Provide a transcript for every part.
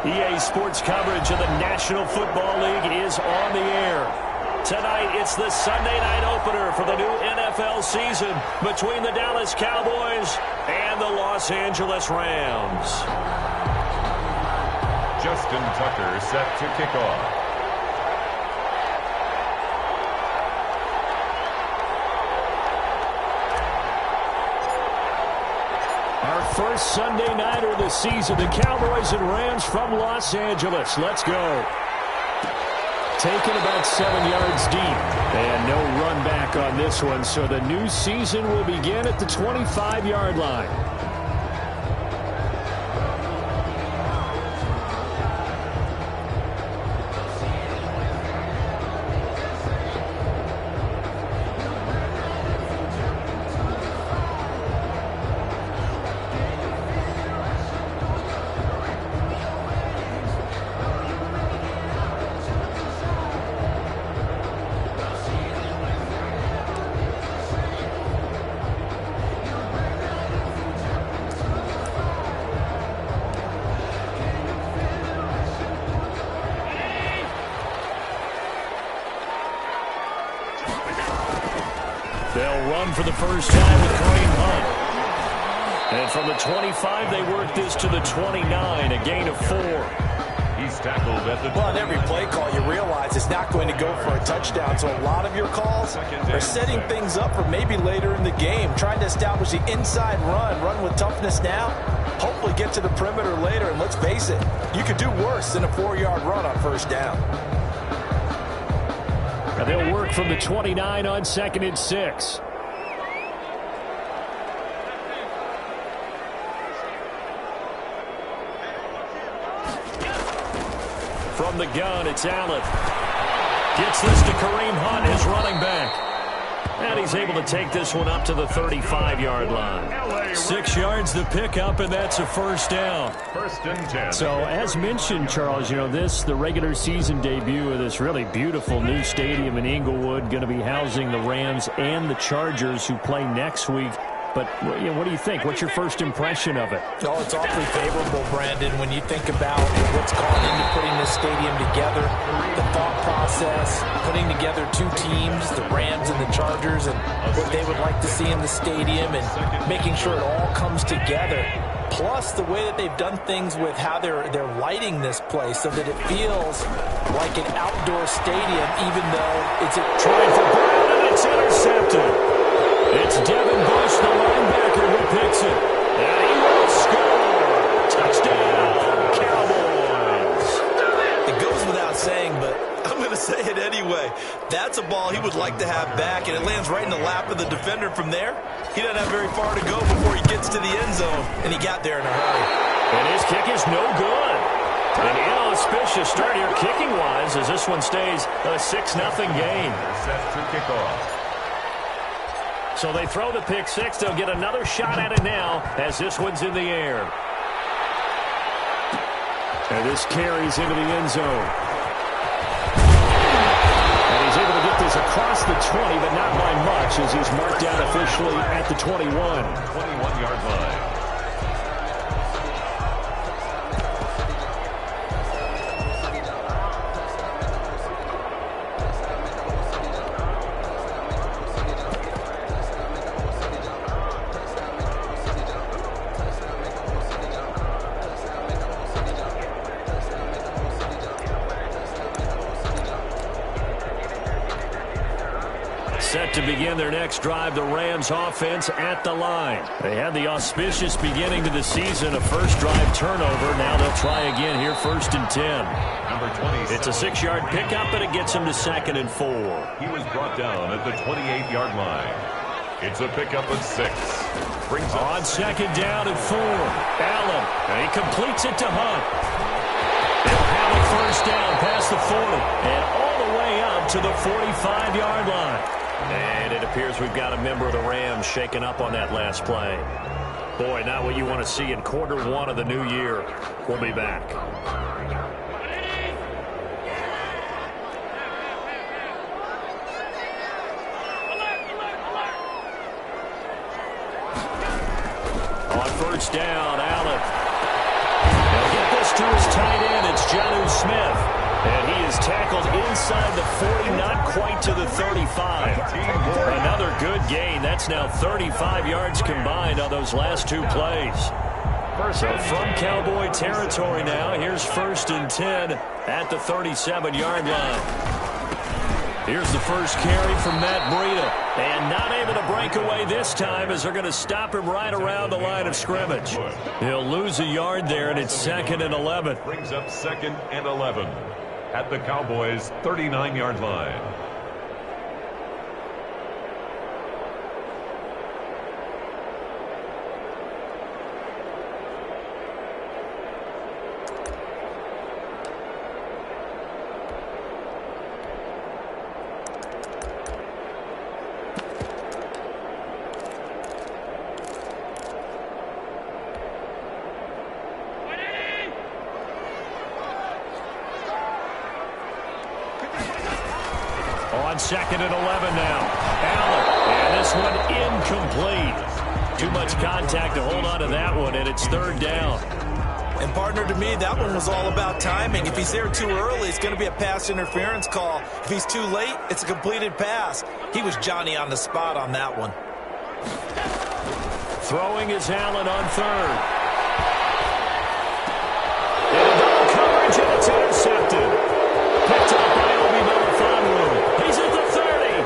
EA Sports coverage of the National Football League is on the air. Tonight, it's the Sunday night opener for the new NFL season between the Dallas Cowboys and the Los Angeles Rams. Justin Tucker set to kick off. Our first Sunday nighter of the season, the Cowboys and Rams from Los Angeles. Let's go. Taken about 7 yards deep. And no run back on this one, so the new season will begin at the 25-yard line. They'll run for the first time with Kareem Hunt. And from the 25, they work this to the 29, a gain of 4. He's tackled at the... Well, on every play call, you realize it's not going to go for a touchdown. So a lot of your calls are setting things up for maybe later in the game, trying to establish the inside run with toughness now, hopefully get to the perimeter later. And let's face it, you could do worse than a 4-yard run on first down. Now they'll work from the 29 on 2nd and 6. From the gun, it's Allen. Gets this to Kareem Hunt, his running back. And he's able to take this one up to the 35-yard line. 6 yards to pick up, and that's a first down. First and 10. So, as mentioned, Charles, the regular season debut of this really beautiful new stadium in Inglewood, going to be housing the Rams and the Chargers, who play next week. But what do you think? What's your first impression of it? Oh, it's awfully favorable, Brandon, when you think about what's gone into putting this stadium together, the thought process, putting together two teams, the Rams and the Chargers, and what they would like to see in the stadium, and making sure it all comes together. Plus, the way that they've done things with how they're lighting this place so that it feels like an outdoor stadium, even though it's a try for Brown, and it's intercepted. It's Devin Bush, the linebacker, who picks it. And he will score. Touchdown, Cowboys. It goes without saying, but I'm going to say it anyway. That's a ball he would like to have back, and it lands right in the lap of the defender from there. He doesn't have very far to go before he gets to the end zone, and he got there in a hurry. And his kick is no good. An inauspicious start here kicking-wise as this one stays a 6-0 game. Set to kick off. So they throw the pick six. They'll get another shot at it now as this one's in the air. And this carries into the end zone. And he's able to get this across the 20, but not by much, as he's marked down officially at the 21. 21-yard line. Set to begin their next drive, the Rams offense at the line. They had the auspicious beginning to the season, a first drive turnover. Now they'll try again here, 1st and 10. Number 20. It's a 6-yard pickup, and it gets him to 2nd and 4. He was brought down at the 28-yard line. It's a pickup of 6. Brings up on 2nd down and 4. Allen, and he completes it to Hunt. They'll have a first down past the 40 and all the way up to the 45-yard line. And it appears we've got a member of the Rams shaken up on that last play. Boy, not what you want to see in quarter one of the new year. We'll be back. On first down, Allen. They'll get this pass to his tight end. It's Jonnu Smith. And he is tackled inside the 40, not quite to the 35. Another good gain. That's now 35 yards combined on those last two plays. So from Cowboy territory now, here's 1st and 10 at the 37-yard line. Here's the first carry from Matt Breida. And not able to break away this time as they're going to stop him right around the line of scrimmage. He'll lose a yard there, and it's 2nd and 11. Brings up 2nd and 11 at the Cowboys' 39-yard line. On 2nd and 11 now. Allen. And this one incomplete. Too much contact to hold on to that one, and it's 3rd down. And, partner, to me, that one was all about timing. If he's there too early, it's going to be a pass interference call. If he's too late, it's a completed pass. He was Johnny on the spot on that one. Throwing is Allen on 3rd. And double coverage, and it's intercepted. Picked up by Obi Melifonwu. He's at the 30,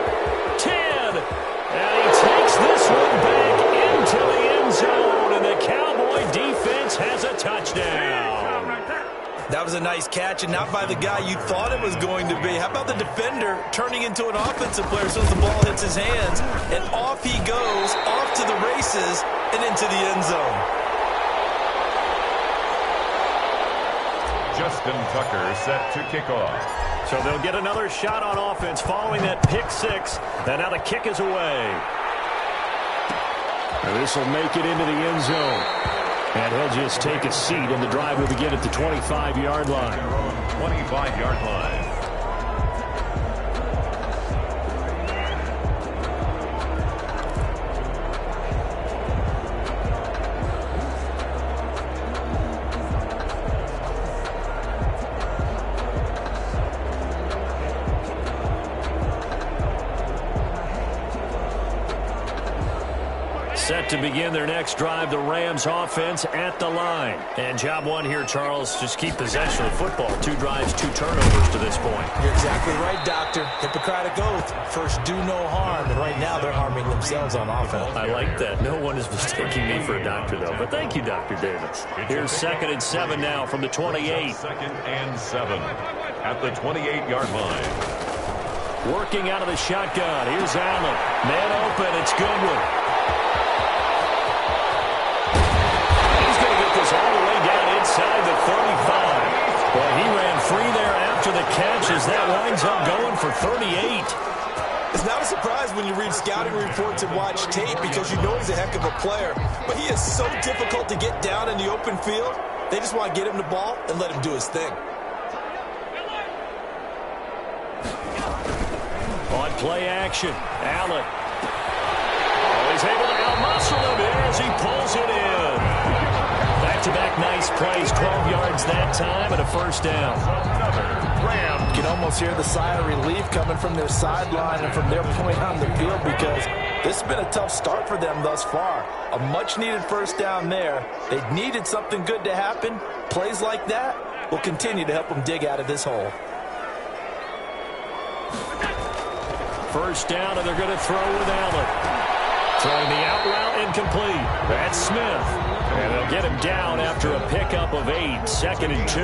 10, and he takes this one back into the end zone, and the Cowboy defense has a touchdown. That was a nice catch, and not by the guy you thought it was going to be. How about the defender turning into an offensive player as soon as the ball hits his hands, and off he goes, off to the races, and into the end zone. Justin Tucker set to kick off. So they'll get another shot on offense following that pick six. And now the kick is away. This will make it into the end zone. And he'll just take a seat, and the drive will begin at the 25-yard line. 25-yard line. Set to begin their next drive, the Rams offense at the line. And job one here, Charles, just keep possession of the football. 2 drives, 2 turnovers to this point. You're exactly right, Doctor. Hippocratic oath. First, do no harm. And right now, they're harming themselves on offense. I like that. No one is mistaking me for a doctor, though. But thank you, Dr. Davis. Here's 2nd and 7 now from the 28. 2nd and 7 at the 28-yard line. Working out of the shotgun. Here's Allen. Man open. It's Goodwin. All the way down inside the 35. Well, he ran free there after the catch as that winds up going for 38. It's not a surprise when you read scouting reports and watch tape because you know he's a heck of a player. But he is so difficult to get down in the open field. They just want to get him the ball and let him do his thing. On play action, Allen. Oh, he's able to out-muscle him here as he pulls it in. Back-to-back nice plays, 12 yards that time, and a 1st down. You can almost hear the sigh of relief coming from their sideline and from their point on the field because this has been a tough start for them thus far. A much-needed 1st down there. They needed something good to happen. Plays like that will continue to help them dig out of this hole. 1st down, and they're going to throw with Allen. Throwing the out route incomplete. That's Smith. And they'll get him down after a pickup of 8. 2nd and 2.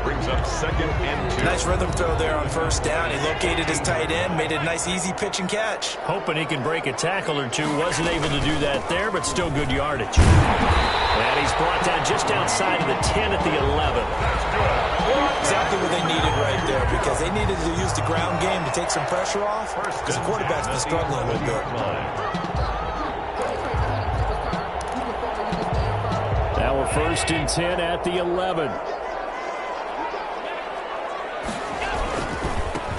Brings up 2nd and 2. Nice rhythm throw there on 1st down. He located his tight end, made it a nice easy pitch and catch. Hoping he can break a tackle or two. Wasn't able to do that there, but still good yardage. And he's brought down just outside of the 10 at the 11. Exactly what they needed right there because they needed to use the ground game to take some pressure off because the quarterback's been struggling a little bit. Now we're 1st and 10 at the 11.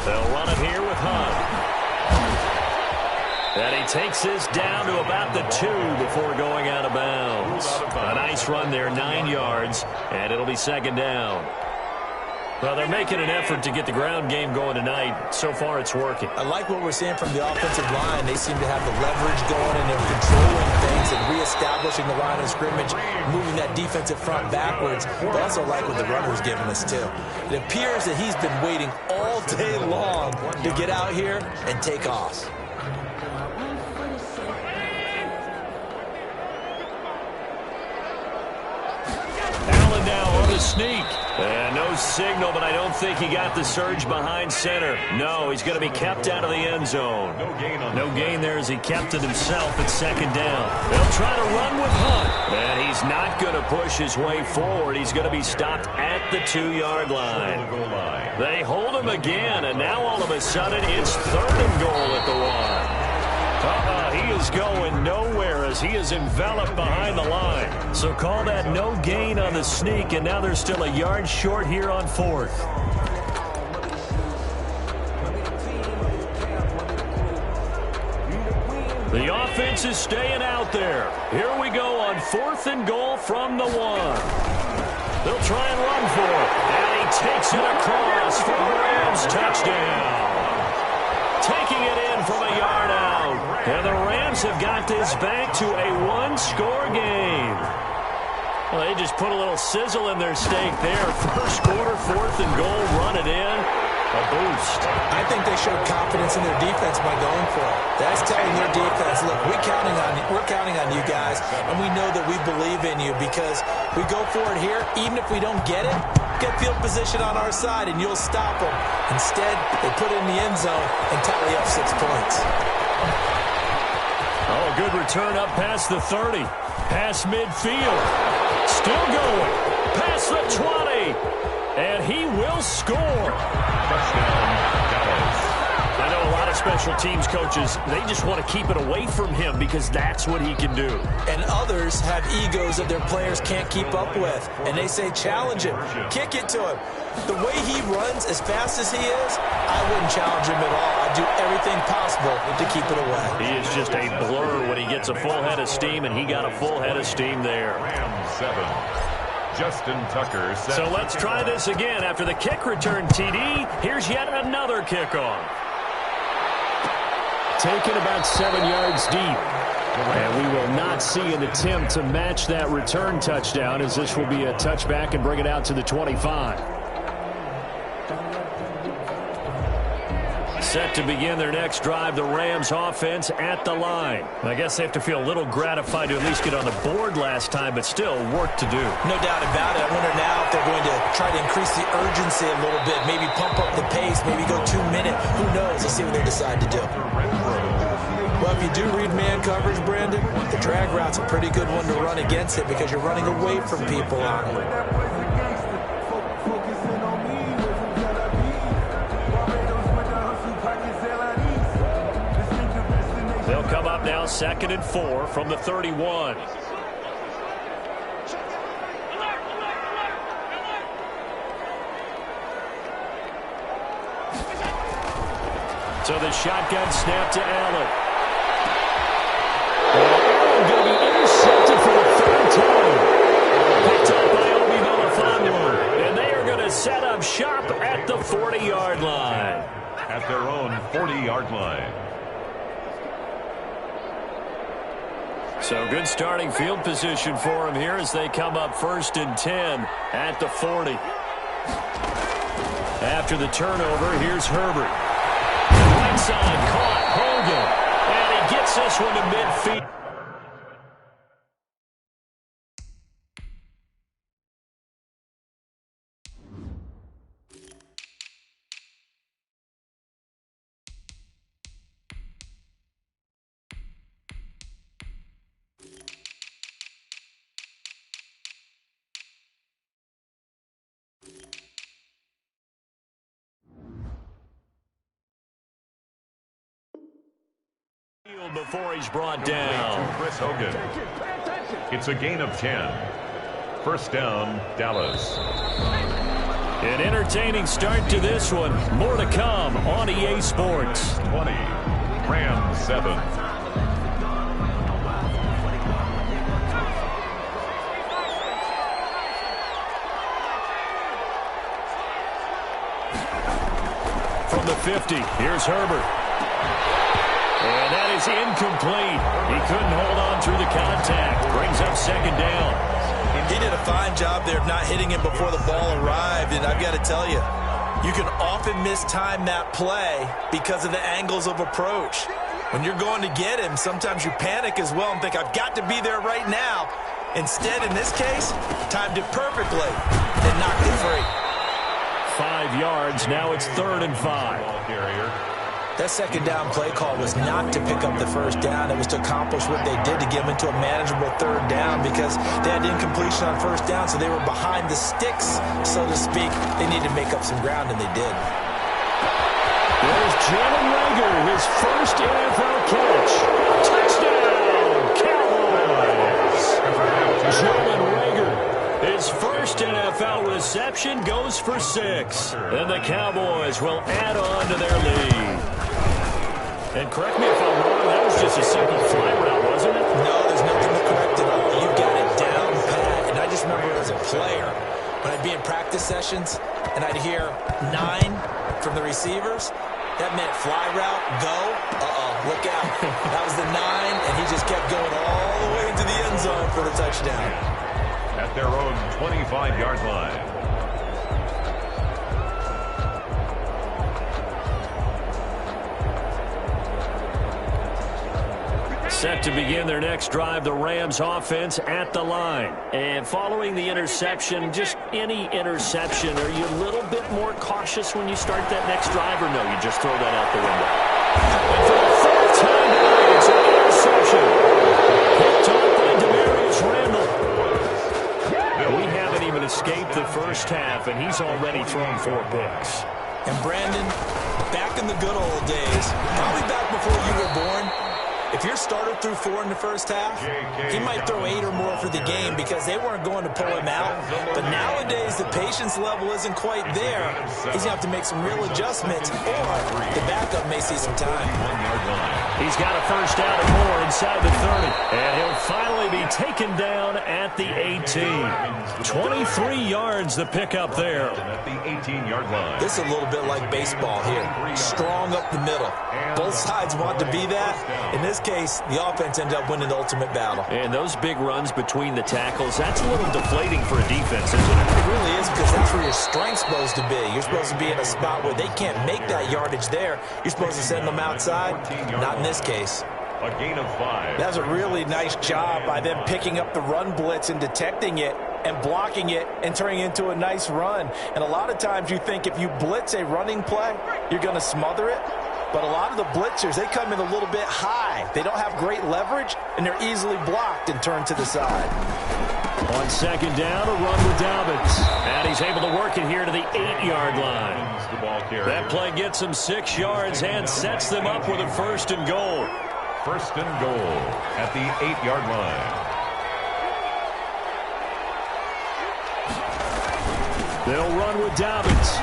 They'll run it here with Hunt. And he takes this down to about the 2 before going out of bounds. A nice run there, 9 yards, and it'll be second down. Well, they're making an effort to get the ground game going tonight. So far, it's working. I like what we're seeing from the offensive line. They seem to have the leverage going, and they're controlling things and reestablishing the line of scrimmage, moving that defensive front backwards. But I also like what the runner's giving us, too. It appears that he's been waiting all day long to get out here and take off. Allen now on the sneak. And no signal, but I don't think he got the surge behind center. No, he's going to be kept out of the end zone. No gain there as he kept it himself at second down. They'll try to run with Hunt. And he's not going to push his way forward. He's going to be stopped at the 2-yard line. They hold him again, and now all of a sudden it's 3rd and goal at the 1. He is going nowhere as he is enveloped behind the line. So call that no gain on the sneak, and now they're still a yard short here on 4th. The offense is staying out there. Here we go on 4th and goal from the 1. They'll try and run for it. And he takes it across for the Rams touchdown. Taking it in from a yard out. And the Rams have got this back to a 1-score game. Well, they just put a little sizzle in their steak there. First quarter, 4th and goal, run it in. A boost. I think they showed confidence in their defense by going for it. That's telling their defense, look, we're counting on you guys, and we know that we believe in you because we go for it here, even if we don't get it, get field position on our side, and you'll stop them. Instead, they put it in the end zone and tally up 6 points. Oh, good return up past the 30. Past midfield. Still going. Past the 20. And he will score. I know a lot of special teams coaches, they just want to keep it away from him because that's what he can do. And others have egos that their players can't keep up with. And they say, challenge him. Kick it to him. The way he runs as fast as he is, I wouldn't challenge him at all. I'd do everything possible to keep it away. He is just a blur when he gets a full head of steam, and he got a full head of steam there. Rams 7. Justin Tucker. So let's try this again. After the kick return TD, here's yet another kickoff. Taken about 7 yards deep. And we will not see an attempt to match that return touchdown, as this will be a touchback and bring it out to the 25. Set to begin their next drive, the Rams offense at the line. I guess they have to feel a little gratified to at least get on the board last time, but still work to do. No doubt about it. I wonder now if they're going to try to increase the urgency a little bit, maybe pump up the pace, maybe go 2 minute. Who knows? Let's see what they decide to do. Well, if you do read man coverage, Brandon, the drag route's a pretty good one to run against it because you're running away from people on it. They'll come up now 2nd and 4 from the 31. So the shotgun snap to Allen. Allen going to be intercepted for the 3rd time. Picked up by Obi Melifonwu. And they are going to set up shop at the 40-yard line. At their own 40-yard line. So good starting field position for them here as they come up 1st and 10 at the 40. After the turnover, here's Herbert. Right side caught, Hogan. And he gets this one to midfield. Before he's brought down. Chris Hogan. It's a gain of 10. First down, Dallas. An entertaining start to this one. More to come on EA Sports. 20. Rams 7. the 50. Here's Herbert. And that is incomplete. He couldn't hold on through the contact. Brings up second down. He did a fine job there of not hitting him before the ball arrived, and I've got to tell you, you can often mistime that play because of the angles of approach. When you're going to get him, sometimes you panic as well and think, I've got to be there right now. Instead, in this case, timed it perfectly and knocked it free. 5 yards. Now it's 3rd and 5. Ball carrier. That second down play call was not to pick up the first down. It was to accomplish what they did to get them into a manageable 3rd down because they had incompletion on first down, so they were behind the sticks, so to speak. They needed to make up some ground, and they did. There's Jalen Reagor, his first NFL catch. Touchdown, Cowboys! Jalen Reagor, his first NFL reception, goes for 6. And the Cowboys will add on to their lead. And correct me if I'm wrong, that was just a simple fly route, wasn't it? No, there's nothing to correct it on. You got it down pat. And I just remember as a player, when I'd be in practice sessions, and I'd hear 9 from the receivers, that meant fly route, go, look out. That was the 9, and he just kept going all the way into the end zone for the touchdown. At their own 25-yard line. Set to begin their next drive, the Rams offense at the line. And following the interception, just any interception, are you a little bit more cautious when you start that next drive, or no, you just throw that out the window? And for the 4th time tonight, it's an interception. Picked off by Demarius Randall. We haven't even escaped the first half, and he's already thrown 4 picks. And Brandon, back in the good old days, probably back before you were born, if your starter threw 4 in the first half, he might throw 8 or more for the game because they weren't going to pull him out. But nowadays, the patience level isn't quite there. He's going to have to make some real adjustments, or the backup may see some time. He's got a first down and more inside the 30. And he'll finally be taken down at the 18. 23 yards the pickup there. At the 18-yard line. This is a little bit like baseball here. Strong up the middle. Both sides want to be that. In this case, the offense ended up winning the ultimate battle. And those big runs between the tackles, that's a little deflating for a defense, isn't it? It really is, because that's where your strength's supposed to be. You're supposed to be in a spot where they can't make that yardage there. You're supposed to send them outside. Not in this case. A gain of 5. That was a really nice job by them picking up the run blitz and detecting it and blocking it and turning it into a nice run. And a lot of times you think if you blitz a running play, you're going to smother it. But a lot of the blitzers, they come in a little bit high. They don't have great leverage, and they're easily blocked and turned to the side. On second down, a run with Dobbins. And he's able to work it here to the 8-yard line. That play gets him 6 yards and sets them up with a 1st and goal. 1st and goal at the 8-yard line. They'll run with Dobbins.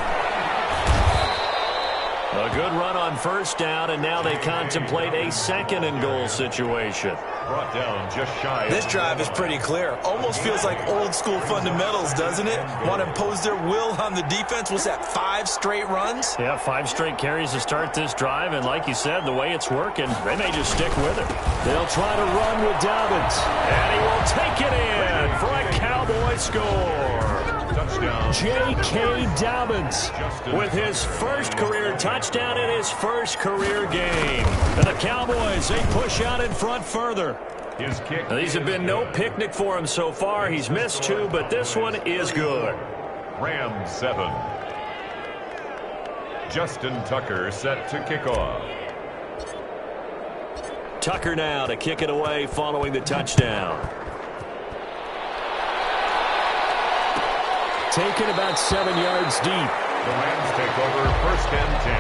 A good run on first down, and now they contemplate a 2nd and goal situation. Brought down just shy. This drive is pretty clear. Almost feels like old school fundamentals, doesn't it? Want to impose their will on the defense. What's that, 5 straight runs? Yeah, 5 straight carries to start this drive, and like you said, the way it's working, they may just stick with it. They'll try to run with Dobbins, and he will take it in for a Cowboy score. Touchdown. J.K. Dobbins with his first career touchdown in his first career game. And the Cowboys, they push out in front further. His kick. Now, these have been no picnic for him so far. He's missed 2, but this one is good. Rams 7. Justin Tucker set to kick off. Tucker now to kick it away following the touchdown. Taken about 7 yards deep. The Rams take over 1st and 10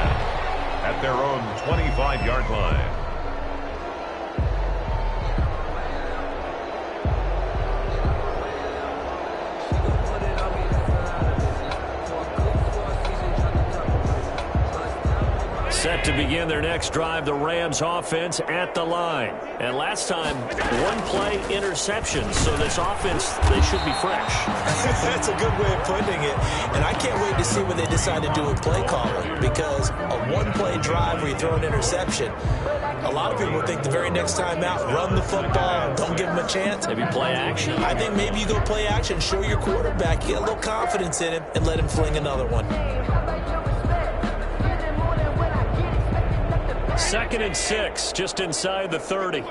at their own 25-yard line. Set to begin their next drive, the Rams offense at the line. And last time, one-play interception. So this offense, they should be fresh. That's a good way of putting it. And I can't wait to see what they decide to do with play calling, because a one-play drive where you throw an interception, a lot of people think the very next time out, run the football, don't give them a chance. Maybe play action. I think maybe you go play action, show your quarterback, get a little confidence in him, and let him fling another one. 2nd and 6, just inside the 30.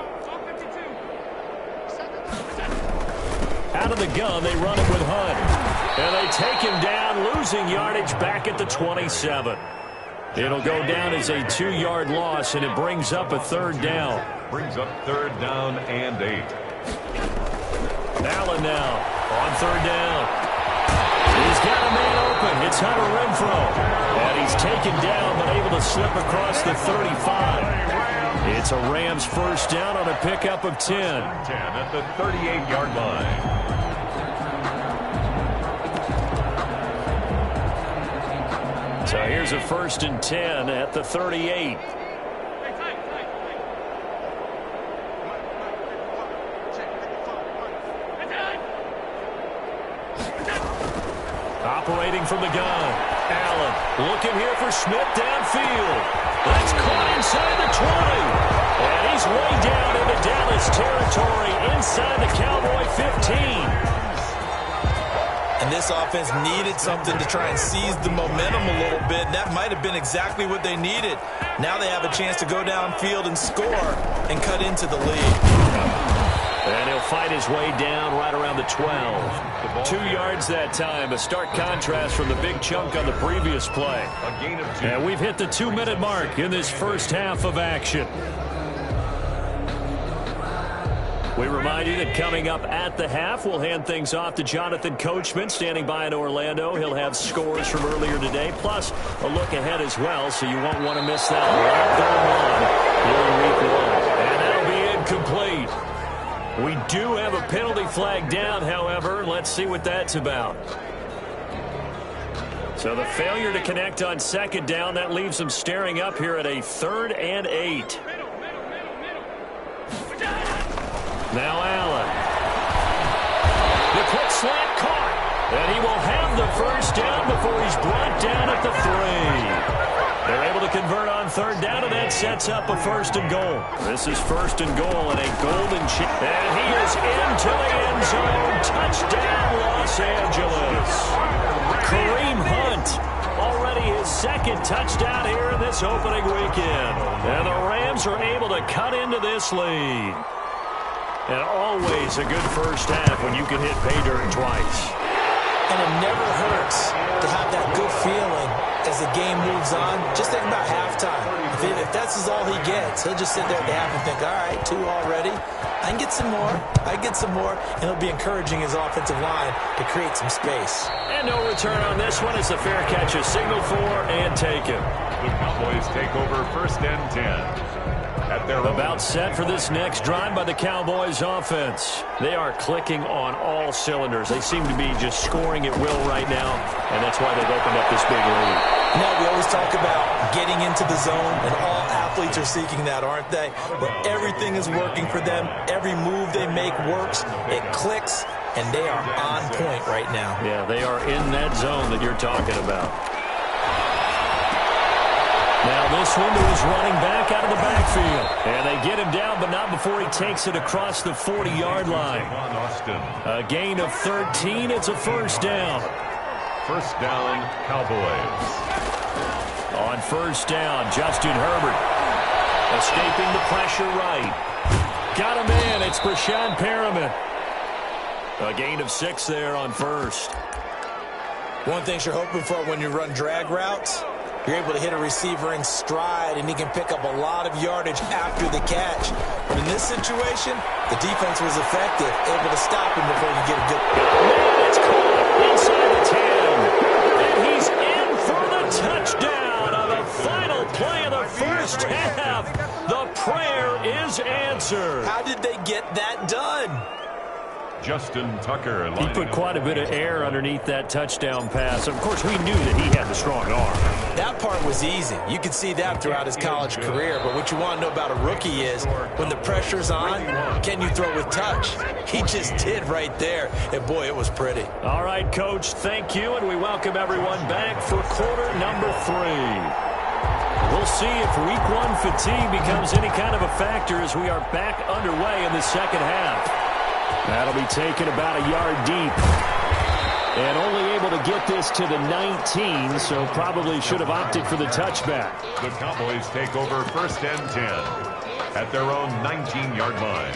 Out of the gun, they run it with Hunt. And they take him down, losing yardage back at the 27. It'll go down as a 2-yard loss, and it brings up a 3rd down. Brings up 3rd down and 8. Allen now on 3rd down. He's got a man open. It's Hunter Renfrow. And he's taken down, but able to slip across the 35. It's a Rams 1st down on a pickup of 10. 10 at the 38-yard line. So here's a 1st and 10 at the 38. Operating from the gun. Allen looking here for Smith downfield. That's caught inside the 20. And he's way down into Dallas territory inside the Cowboy 15. And this offense needed something to try and seize the momentum a little bit. That might have been exactly what they needed. Now they have a chance to go downfield and score and cut into the lead. And he'll fight his way down right around the 12. 2 yards that time. A stark contrast from the big chunk on the previous play. A gain of 2. And we've hit the 2-minute mark in this first half of action. We remind you that coming up at the half, we'll hand things off to Jonathan Coachman, standing by in Orlando. He'll have scores from earlier today, plus a look ahead as well, so you won't want to miss that. A lot going on here in week 1. And that'll be incomplete. We do have a penalty flag down, however. Let's see what that's about. So the failure to connect on 2nd down, that leaves them staring up here at a 3rd and 8. Now Allen. The quick slant caught. And he will have the 1st down before he's brought down at the 3. They're able to convert on 3rd down, and that sets up a 1st and goal. This is 1st and goal and a golden chance. And he is into the end zone. Touchdown, Los Angeles. Kareem Hunt, already his 2nd touchdown here in this opening weekend. And the Rams are able to cut into this lead. And always a good first half when you can hit pay dirt twice. And it never hurts to have that good feeling as the game moves on. Just think about halftime. If that's all he gets, he'll just sit there at the half and think, all right, 2 already. I can get some more. I can get some more. And he'll be encouraging his offensive line to create some space. And no return on this one as the fair catch is signaled for and taken. The Cowboys take over 1st and 10. About set for this next drive by the Cowboys offense. They are clicking on all cylinders. They seem to be just scoring at will right now, and that's why they've opened up this big lead. Now, we always talk about getting into the zone, and all athletes are seeking that, aren't they? Where everything is working for them. Every move they make works. It clicks, and they are on point right now. Yeah, they are in that zone that you're talking about. Now this one to his running back out of the backfield. And they get him down, but not before he takes it across the 40-yard line. A gain of 13. It's a 1st down. 1st down, Cowboys. On 1st down, Justin Herbert. Escaping the pressure right. Got him in. It's Brashad Perriman. A gain of 6 there on 1st. One thing you're hoping for when you run drag routes, you're able to hit a receiver in stride, and he can pick up a lot of yardage after the catch. But in this situation, the defense was effective, able to stop him before you get a good... Man, it's caught inside the 10. And he's in for the touchdown on the final play of the first half. The prayer is answered. How did they get that done? Justin Tucker. He put quite a bit of air underneath that touchdown pass. Of course, we knew that he had the strong arm. That part was easy. You could see that throughout his college career. But what you want to know about a rookie is when the pressure's on, can you throw with touch? He just did right there. And, boy, it was pretty. All right, Coach, thank you. And we welcome everyone back for quarter number 3. We'll see if week 1 fatigue becomes any kind of a factor as we are back underway in the second half. That'll be taken about a yard deep. And only able to get this to the 19, so probably should have opted for the touchback. The Cowboys take over 1st and 10 at their own 19-yard line.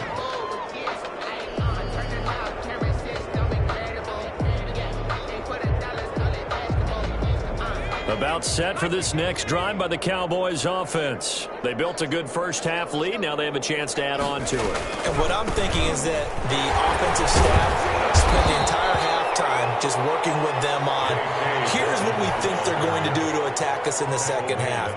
About set for this next drive by the Cowboys offense. They built a good first half lead. Now they have a chance to add on to it. And what I'm thinking is that the offensive staff spent the entire halftime just working with them on, here's what we think they're going to do to attack us in the second half.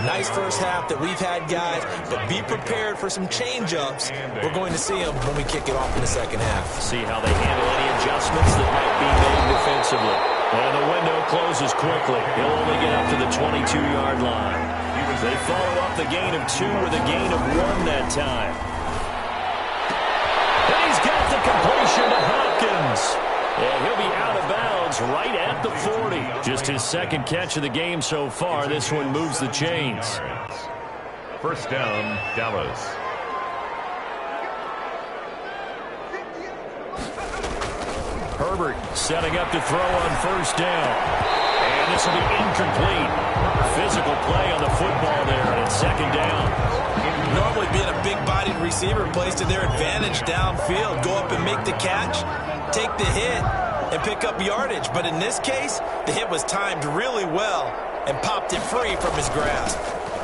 Nice first half that we've had, guys, but be prepared for some change-ups. We're going to see them when we kick it off in the second half. See how they handle any adjustments that might be made defensively. And the window closes quickly. He'll only get up to the 22-yard line. They follow up the gain of 2 with a gain of 1 that time. And he's got the completion to Hopkins. And he'll be out of bounds right at the 40. Just his second catch of the game so far. This one moves the chains. 1st down, Dallas. Herbert setting up to throw on 1st down. And this will be incomplete. Physical play on the football there, and it's 2nd down. Normally being a big-bodied receiver plays to their advantage downfield. Go up and make the catch, take the hit, and pick up yardage. But in this case, the hit was timed really well and popped it free from his grasp.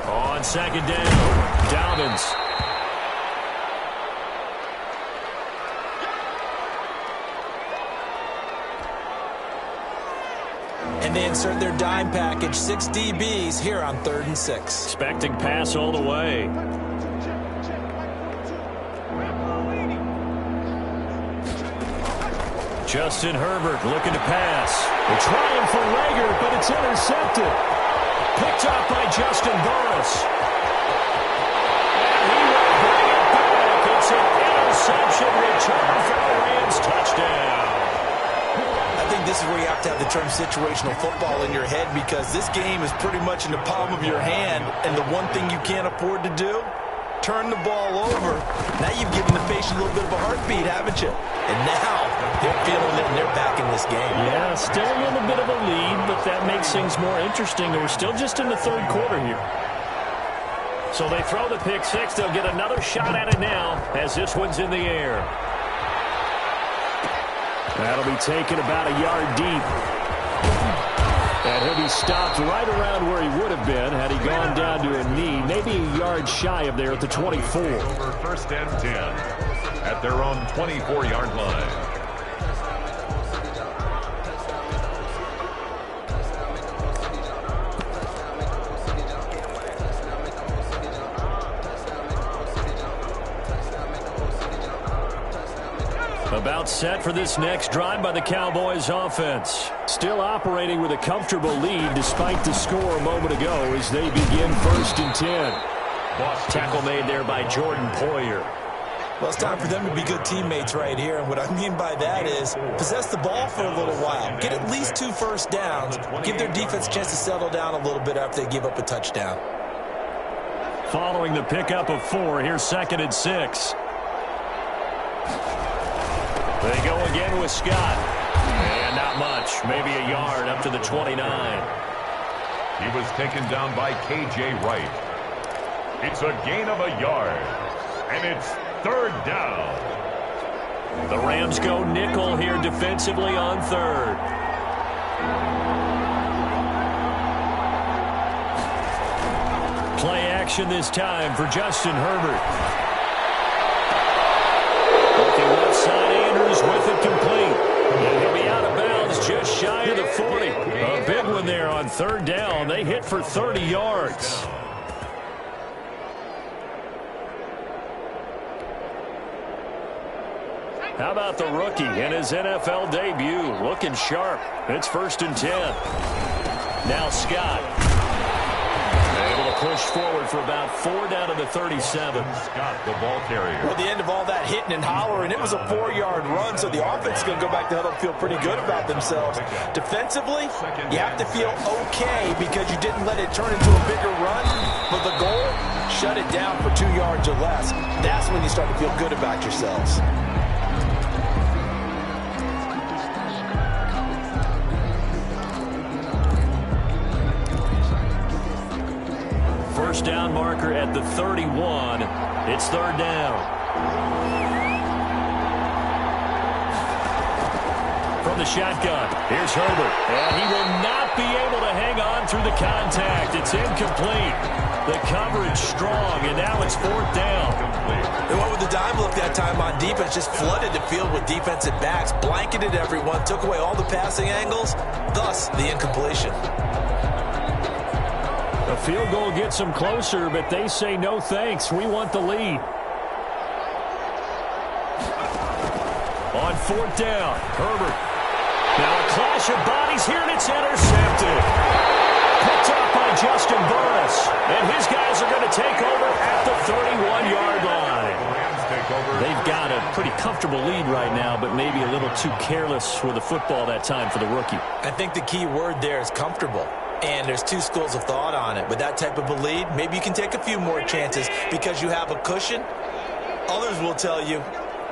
On 2nd down, Dobbins. And they insert their dime package, 6 DBs here on 3rd and 6. Expecting pass all the way. Justin Herbert looking to pass. They're trying for Rager, but it's intercepted. Picked up by Justin Burris. And he will bring it back. It's an interception return for the Rams touchdown. I think this is where you have to have the term situational football in your head, because this game is pretty much in the palm of your hand, and the one thing you can't afford to do, turn the ball over. Now you've given the patient a little bit of a heartbeat, haven't you? And now they're feeling it and they're back in this game. Yeah, still a little bit of a lead, but that makes things more interesting. We're still just in the 3rd quarter here. So they throw the pick 6. They'll get another shot at it now as this one's in the air. That'll be taken about a yard deep. And he'll be stopped right around where he would have been had he gone down to a knee, maybe a yard shy of there at the 24. Over 1st and 10 at their own 24-yard line. About set for this next drive by the Cowboys offense. Still operating with a comfortable lead despite the score a moment ago as they begin 1st and 10. Tackle made there by Jordan Poyer. Well, it's time for them to be good teammates right here. And what I mean by that is possess the ball for a little while. Get at least 2 first downs. Give their defense a chance to settle down a little bit after they give up a touchdown. Following the pickup of 4, here's 2nd and 6. They go again with Scott. And not much. Maybe a yard up to the 29. He was taken down by K.J. Wright. It's a gain of a yard. And it's 3rd down. The Rams go nickel here defensively on 3rd. Play action this time for Justin Herbert. Looking left side, Andrews with it complete. And he'll be out of bounds just shy of the 40. A big one there on 3rd down. They hit for 30 yards. How about the rookie in his NFL debut? Looking sharp. It's 1st and 10. Now Scott. Able to push forward for about 4 down to the 37. Scott, the ball carrier. Well, the end of all that hitting and hollering, it was a 4-yard run, so the offense is going to go back to huddle and feel pretty good about themselves. Defensively, you have to feel okay because you didn't let it turn into a bigger run, but the goal, shut it down for 2 yards or less. That's when you start to feel good about yourselves. First down marker at the 31. It's 3rd down. From the shotgun, here's Herbert. And he will not be able to hang on through the contact. It's incomplete. The coverage strong, and now it's 4th down. They went with the dime look that time on defense, just flooded the field with defensive backs, blanketed everyone, took away all the passing angles, thus the incompletion. A field goal gets them closer, but they say no thanks. We want the lead. On 4th down, Herbert. Now a clash of bodies here, and it's intercepted. Picked up by Justin Burris. And his guys are going to take over at the 31-yard line. They've got a pretty comfortable lead right now, but maybe a little too careless with the football that time for the rookie. I think the key word there is comfortable. And there's 2 schools of thought on it. With that type of a lead, maybe you can take a few more chances because you have a cushion. Others will tell you,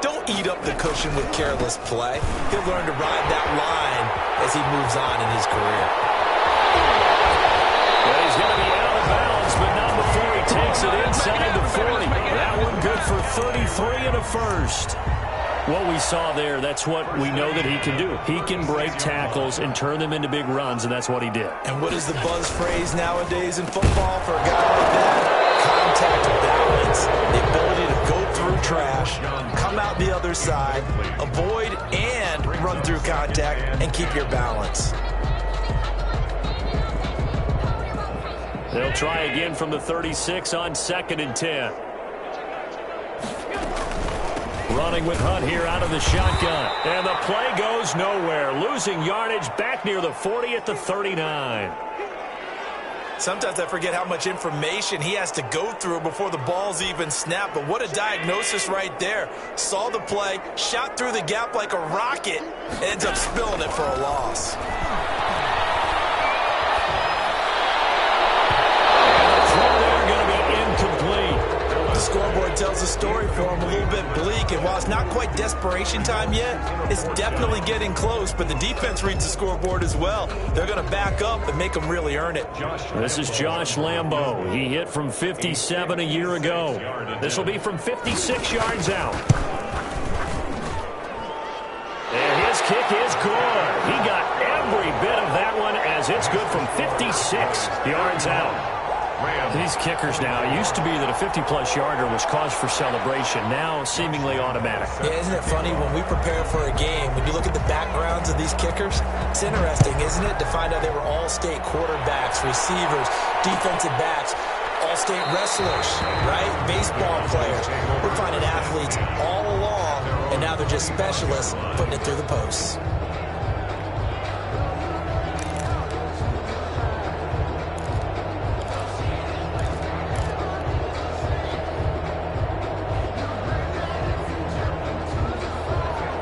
don't eat up the cushion with careless play. He'll learn to ride that line as he moves on in his career. Well, he's going to be out of bounds, but not before he takes it inside the 40. That one good for 33 and a first. What we saw there, that's what we know that he can do. He can break tackles and turn them into big runs, and that's what he did. And what is the buzz phrase nowadays in football for a guy like that? Contact balance. The ability to go through trash, come out the other side, avoid and run through contact, and keep your balance. They'll try again from the 36 on 2nd and 10. Running with Hunt here out of the shotgun. And the play goes nowhere. Losing yardage back near the 40 at the 39. Sometimes I forget how much information he has to go through before the ball's even snapped. But what a diagnosis right there. Saw the play, shot through the gap like a rocket, ends up spilling it for a loss. The scoreboard tells the story for him, a little bit bleak, and while it's not quite desperation time yet, it's definitely getting close, but the defense reads the scoreboard as well. They're going to back up and make them really earn it. This is Josh Lambo. He hit from 57 a year ago. This will be from 56 yards out. And his kick is good. He got every bit of that one as it's good from 56 yards out. These kickers now, it used to be that a 50-plus yarder was cause for celebration. Now, seemingly automatic. Yeah, isn't it funny? When we prepare for a game, when you look at the backgrounds of these kickers, it's interesting, isn't it, to find out they were all-state quarterbacks, receivers, defensive backs, all-state wrestlers, right? Baseball players. We're finding athletes all along, and now they're just specialists putting it through the posts.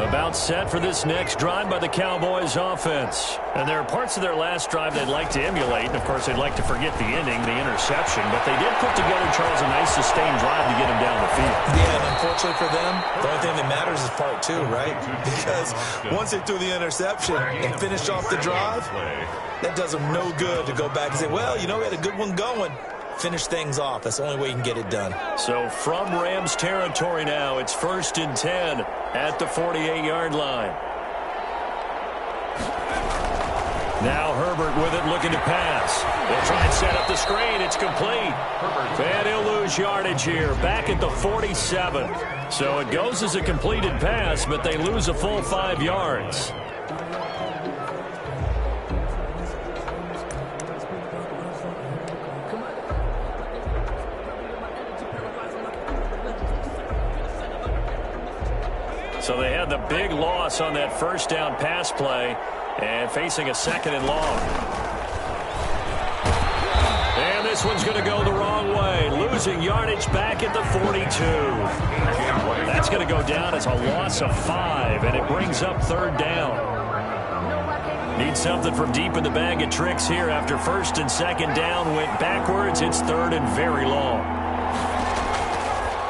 About set for this next drive by the Cowboys offense. And there are parts of their last drive they'd like to emulate. And, of course, they'd like to forget the ending, the interception. But they did put together, Charles, a nice sustained drive to get them down the field. Yeah, and unfortunately for them, the only thing that matters is part 2, right? Because once they threw the interception and finished off the drive, that does them no good to go back and say, well, you know, we had a good one going. Finish things off. That's the only way you can get it done. So from Rams territory now, it's 1st and 10 at the 48-yard line. Now Herbert with it, looking to pass. They'll try and set up the screen. It's complete. And he'll lose yardage here, back at the 47. So it goes as a completed pass, but they lose a full 5 yards. So they had the big loss on that first down pass play and facing a 2nd and long. And this one's going to go the wrong way. Losing yardage back at the 42. That's going to go down as a loss of 5, and it brings up 3rd down. Need something from deep in the bag of tricks here after 1st and 2nd down went backwards. It's 3rd and very long.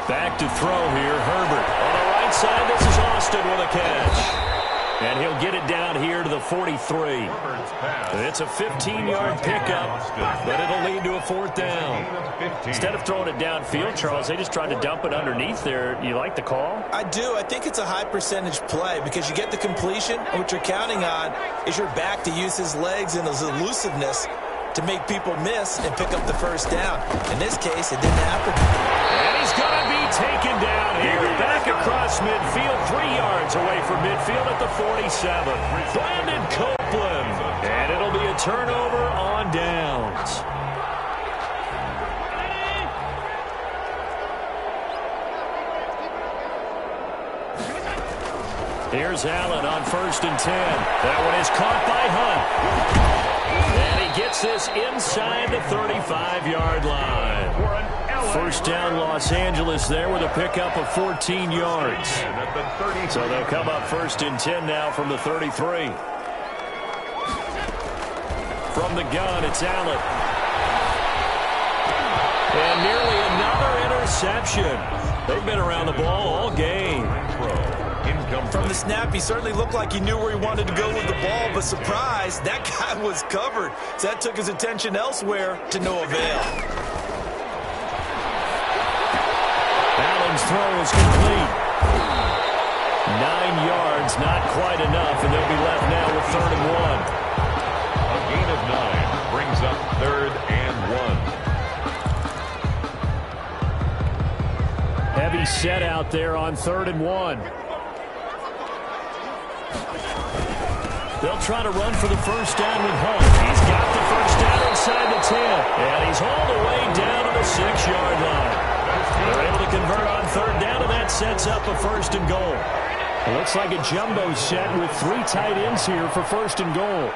Back to throw here, Herbert. On the right side, this is Austin with a catch. And he'll get it down here to the 43. It's a 15-yard pickup, but it'll lead to a 4th down. Instead of throwing it downfield, Charles, they just tried to dump it underneath there. You like the call? I do. I think it's a high-percentage play because you get the completion, and what you're counting on is your back to use his legs and his elusiveness to make people miss and pick up the 1st down. In this case, it didn't happen. And he's going to be taken down here. Back across midfield, 3 yards away from midfield at the 47. Brandon Copeland. And it'll be a turnover on downs. Here's Allen on 1st and 10. That one is caught by Hunt. And he gets this inside the 35-yard line. 1st down Los Angeles there with a pickup of 14 yards. So they'll come up 1st and 10 now from the 33. From the gun, it's Allen. And nearly another interception. They've been around the ball all game. From the snap, he certainly looked like he knew where he wanted to go with the ball, but surprise, that guy was covered. So that took his attention elsewhere to no avail. Allen's throw is complete. 9 yards, not quite enough, and they'll be left now with 3rd and 1. A gain of 9 brings up 3rd and 1. Heavy set out there on 3rd and 1. They'll try to run for the 1st down with Hunt. He's got the 1st down inside the 10. And he's all the way down to the 6-yard line. They're able to convert on 3rd down, and that sets up a 1st and goal. It looks like a jumbo set with 3 tight ends here for 1st and goal.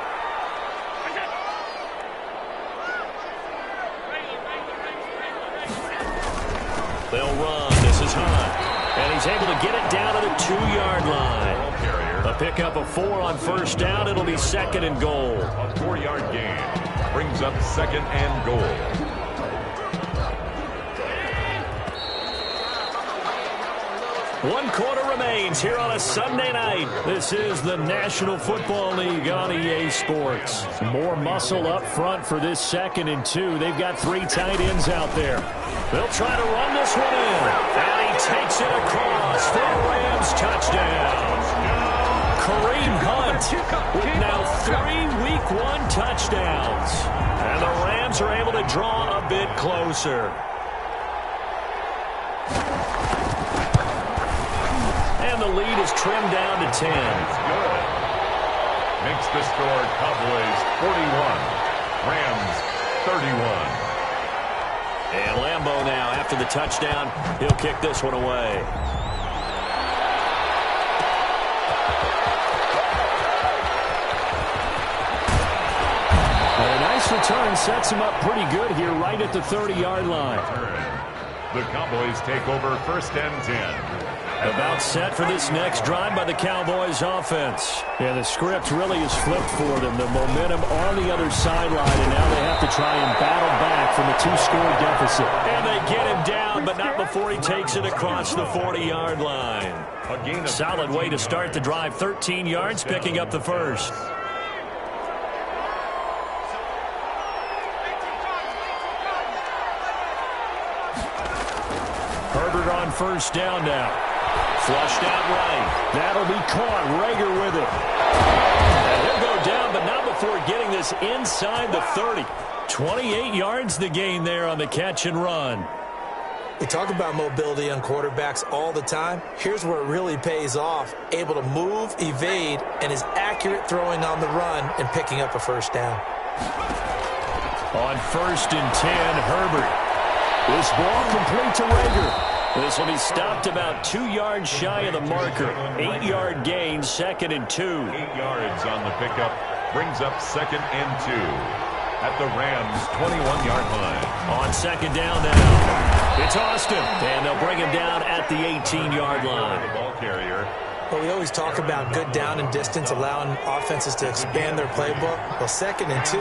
They'll run. This is Hunt. And he's able to get it down to the 2-yard line. A pickup of 4 on 1st down. It'll be 2nd and goal. A 4-yard gain brings up 2nd and goal. One quarter remains here on a Sunday night. This is the National Football League on EA Sports. More muscle up front for this 2nd and 2. They've got 3 tight ends out there. They'll try to run this one in. And he takes it across for a Rams touchdown. Kareem Hunt with now 3 Week 1 touchdowns. And the Rams are able to draw a bit closer. And the lead is trimmed down to 10. Good. Makes the score Cowboys 41, Rams 31. And Lambeau now, after the touchdown, he'll kick this one away. And a nice return sets him up pretty good here right at the 30-yard line. The Cowboys take over 1st and 10. About set for this next drive by the Cowboys offense. Yeah, the script really is flipped for them. The momentum on the other sideline, and now they have to try and battle back from a 2-score deficit. And they get him down, but not before he takes it across the 40-yard line. Solid way to start the drive. 13 yards, picking up the 1st. Herbert on 1st down now. Flushed out right. That'll be caught. Rager with it. And he'll go down, but not before getting this inside the 30. 28 yards the gain there on the catch and run. We talk about mobility on quarterbacks all the time. Here's where it really pays off. Able to move, evade, and is accurate throwing on the run and picking up a 1st down. On 1st and 10, Herbert. This ball complete to Rager. This will be stopped about 2 yards shy of the marker. 8-yard gain, 2nd and 2. 8 yards on the pickup. Brings up 2nd and 2 at the Rams' 21-yard line. On 2nd down now, it's Austin, and they'll bring him down at the 18-yard line. The ball carrier. Well, we always talk about good down and distance, allowing offenses to expand their playbook. Well, 2nd and 2,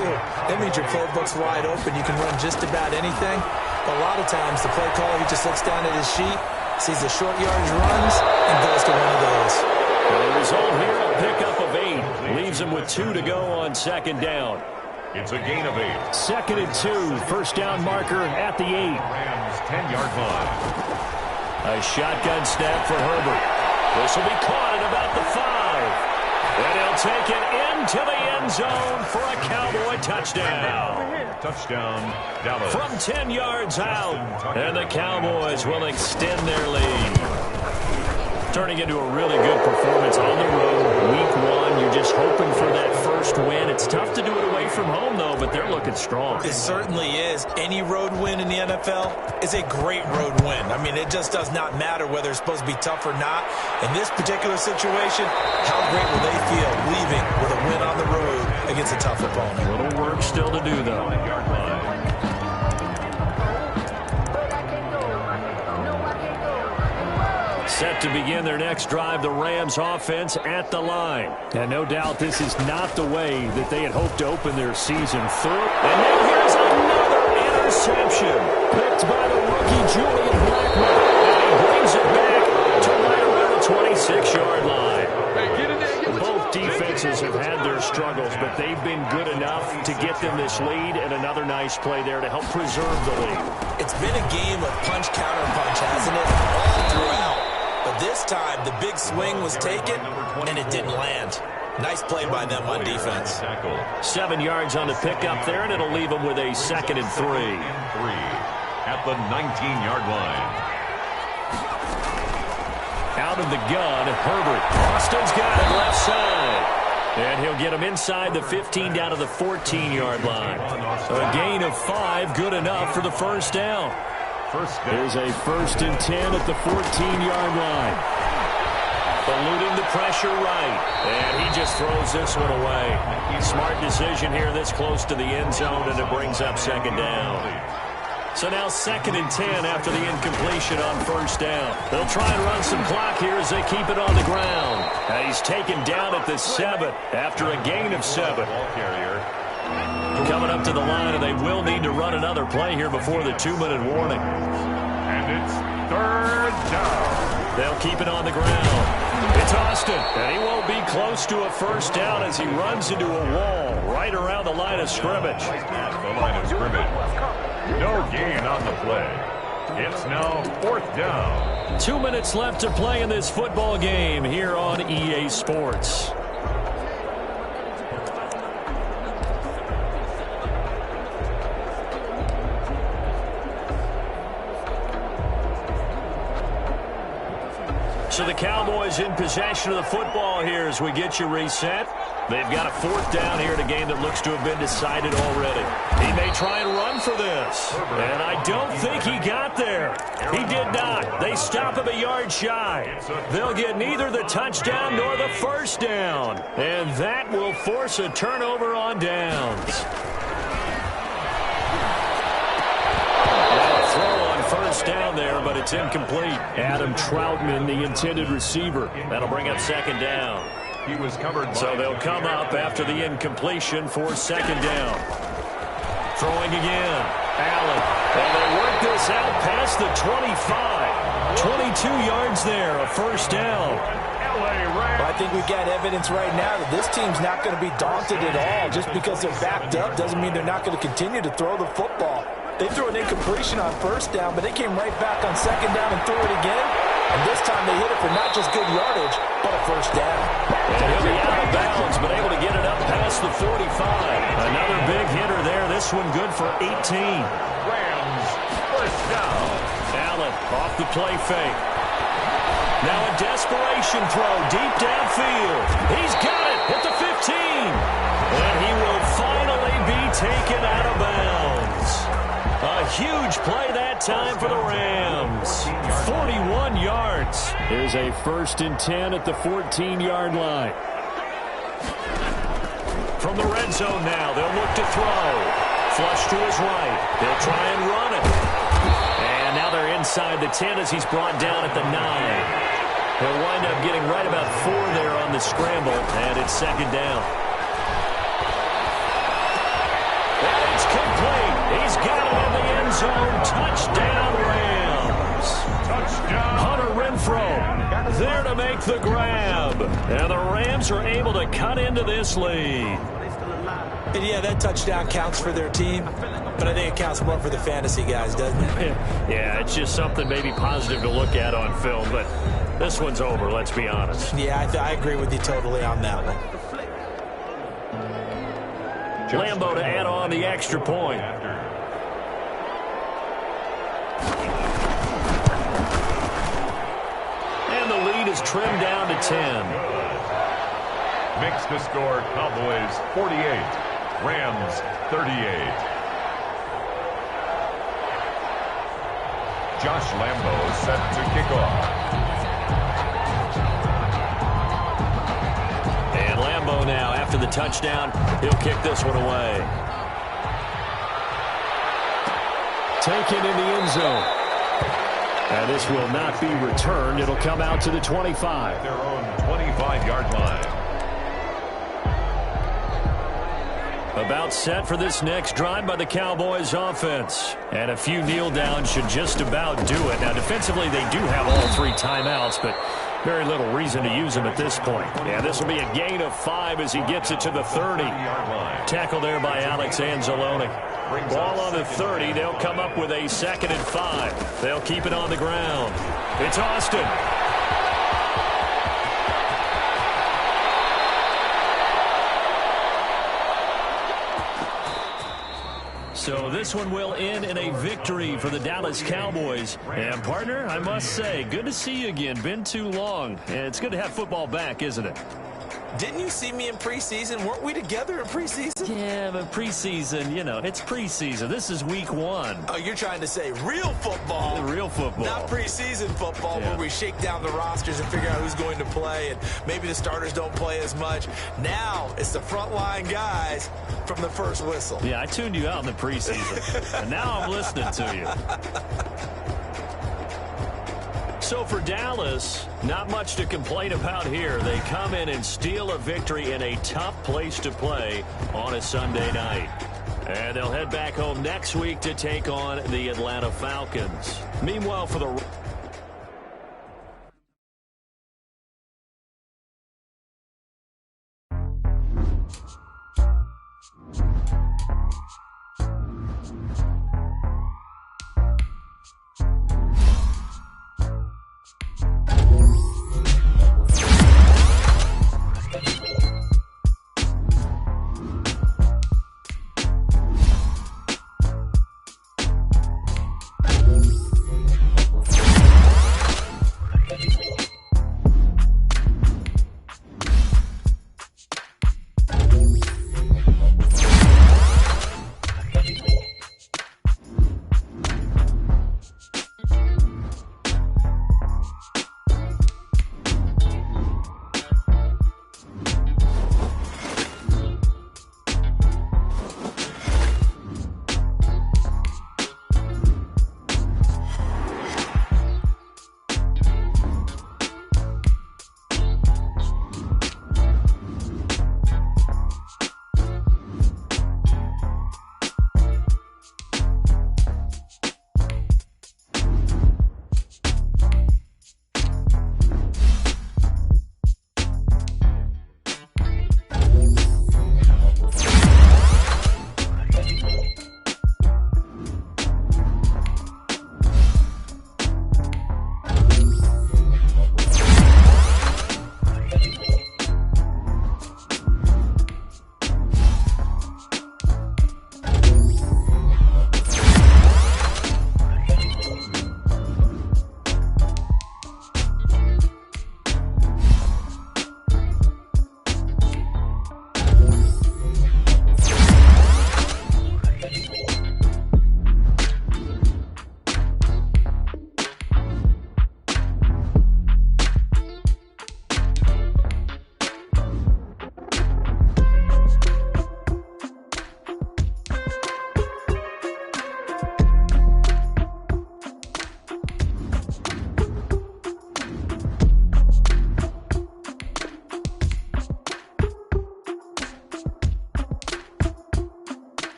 that means your playbook's wide open. You can run just about anything. But a lot of times, the play caller, he just looks down at his sheet, sees the short yardage runs, and goes to one of those. Well, the result here, a pickup of 8. Leaves him with 2 to go on 2nd down. It's a gain of 8. 2nd and 2, first down marker at the 8. Rams' 10-yard line. A shotgun snap for Herbert. This will be caught at about the 5. And he'll take it into the end zone for a Cowboy touchdown. Touchdown, Dallas. From 10 yards out, and the Cowboys will extend their lead. Turning into a really good performance on the road. Week 1, you're just hoping for that first win. It's tough to do it away from home, though, but they're looking strong. It certainly is. Any road win in the NFL is a great road win. I mean, it just does not matter whether it's supposed to be tough or not. In this particular situation, how great will they feel leaving with a win on the road against a tough opponent? A little work still to do, though. Yard line. Set to begin their next drive, the Rams offense at the line. And no doubt this is not the way that they had hoped to open their season. And now here's another interception. Picked by the rookie Julian Blackmon. And he brings it back to right around the 26-yard line. Both defenses have had their struggles, but they've been good enough to get them this lead, and another nice play there to help preserve the lead. It's been a game of punch, counter punch, hasn't it? All throughout. But this time, the big swing was taken, and it didn't land. Nice play by them on defense. 7 yards on the pickup there, and it'll leave them with a 2nd and 3. At the 19-yard line. Out of the gun, Herbert. Austin's got it left side. And he'll get him inside the 15 down to the 14-yard line. A gain of 5, good enough for the first down. Here's a 1st and 10 at the 14-yard line. Eluding the pressure right. And he just throws this one away. Smart decision here this close to the end zone, and it brings up 2nd down. So now 2nd and 10 after the incompletion on 1st down. They'll try and run some clock here as they keep it on the ground. And he's taken down at the 7 after a gain of 7. Coming up to the line, and they will need to run another play here before the 2-minute warning. And it's 3rd down. They'll keep it on the ground. It's Austin, and he won't be close to a first down as he runs into a wall right around the line of scrimmage. The line of scrimmage. No gain on the play. It's now 4th down. 2 minutes left to play in this football game here on EA Sports. So the Cowboys in possession of the football here as we get you reset. They've got a 4th down here in a game that looks to have been decided already. He may try and run for this. And I don't think he got there. He did not. They stop him a yard shy. They'll get neither the touchdown nor the first down. And that will force a turnover on downs. First down there, but it's incomplete. Adam Troutman, the intended receiver. That'll bring up 2nd down. He was covered. So they'll come up after the incompletion for 2nd down. Throwing again. Allen. And they work this out past the 25. 22 yards there, a first down. Well, I think we've got evidence right now that this team's not going to be daunted at all. Just because they're backed up doesn't mean they're not going to continue to throw the football. They threw an incompletion on 1st down, but they came right back on 2nd down and threw it again. And this time they hit it for not just good yardage, but a first down. And he'll be out of bounds, but able to get it up past the 45. Another big hitter there. This one good for 18. Rams, first down. Allen off the play fake. Now a desperation throw deep downfield. He's got it at the 15. And he will finally be taken out of bounds. A huge play that time for the Rams. 41 yards. Here's a 1st and 10 at the 14-yard line. From the red zone now, they'll look to throw. Flush to his right. They'll try and run it. And now they're inside the 10 as he's brought down at the 9. He'll wind up getting right about 4 there on the scramble, and it's 2nd down. And it's complete. He's got it in the end zone. Touchdown, Rams. Touchdown. Hunter Renfrow there to make the grab. And the Rams are able to cut into this lead. And yeah, that touchdown counts for their team, but I think it counts more for the fantasy guys, doesn't it? Yeah, it's just something maybe positive to look at on film, but this one's over, let's be honest. Yeah, I agree with you totally on that one. Lambo to add on the extra point. And the lead is trimmed down to 10. Makes the score Cowboys 48, Rams 38. Josh Lambo set to kick off. And Lambo now, after the touchdown, he'll kick this one away. Taken in the end zone. And this will not be returned. It'll come out to the 25. Their own 25-yard line. About set for this next drive by the Cowboys offense. And a few kneel downs should just about do it. Now, defensively, they do have all 3 timeouts, but very little reason to use them at this point. Yeah, this will be a gain of 5 as he gets it to the 30. Tackle there by Alex Anzalone. Ball on the 30. They'll come up with a 2nd and 5. They'll keep it on the ground. It's Austin. So this one will end in a victory for the Dallas Cowboys. And, partner, I must say, good to see you again. Been too long. And it's good to have football back, isn't it? Didn't you see me in preseason? Weren't we together in preseason? Yeah, but preseason, you know, it's preseason. This is week 1. Oh, you're trying to say real football. Real football. Not preseason football where we shake down the rosters and figure out who's going to play, and maybe the starters don't play as much. Now it's the frontline guys from the first whistle. Yeah, I tuned you out in the preseason, and now I'm listening to you. So for Dallas, not much to complain about here. They come in and steal a victory in a tough place to play on a Sunday night. And they'll head back home next week to take on the Atlanta Falcons. Meanwhile, for the